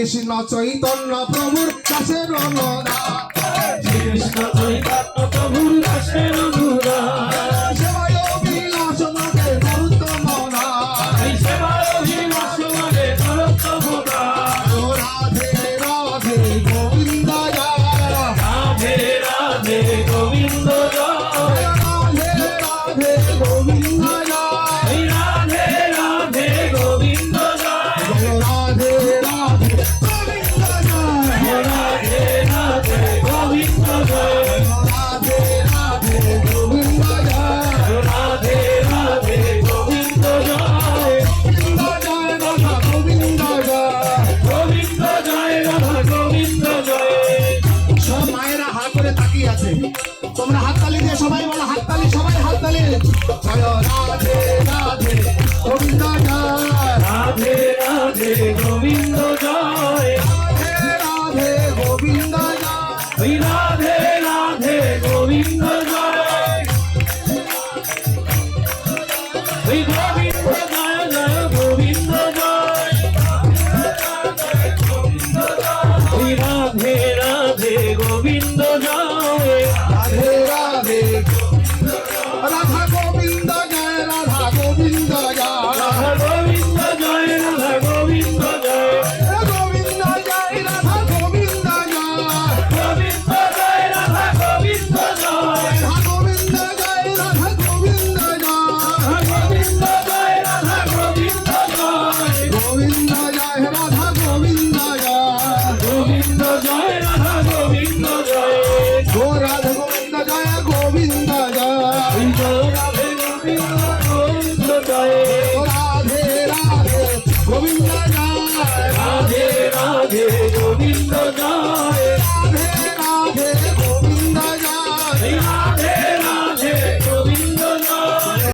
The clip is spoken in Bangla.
কৃষ্ণ চৈতন্য প্রভুর দাসের অনুদান কৃষ্ণ চৈতন্য প্রভুর দাসের অনুদান সেবায় অভিলাষ মাঝে নরোত্তম দাস এই সেবার অভিলাষ মানে নরোত্তম দাস রাধে রাধে গোবিন্দ জয় রাধে রাধে গোবিন্দ জয় রাধে রাধে গোবিন্দ জয় এই রাধে রাধে গোবিন্দ জয় রাধে রাধে গোবিন্দ জয় রাধে রাধে গোবিন্দ জয় রাধে রাধে গোবিন্দ জয় রাধে রাধে গোবিন্দ জয় গোবিন্দ জয় রাধা গোবিন্দ জয় গোবিন্দ জয় রাধা গোবিন্দ জয় সব মায়েরা হাত করে তাকিয়ে আছে তোমরা হাততালি দিয়ে সবাই বলো হাততালি সবাই হাততালি জয় রাধে রাধে গোবিন্দ জয় রাধে রাধে গোবিন্দ জয় রাধে রাধে গোবিন্দ জয় ওই রাধে রাধে গোবিন্দ জয় ওই গোবিন্দ জয়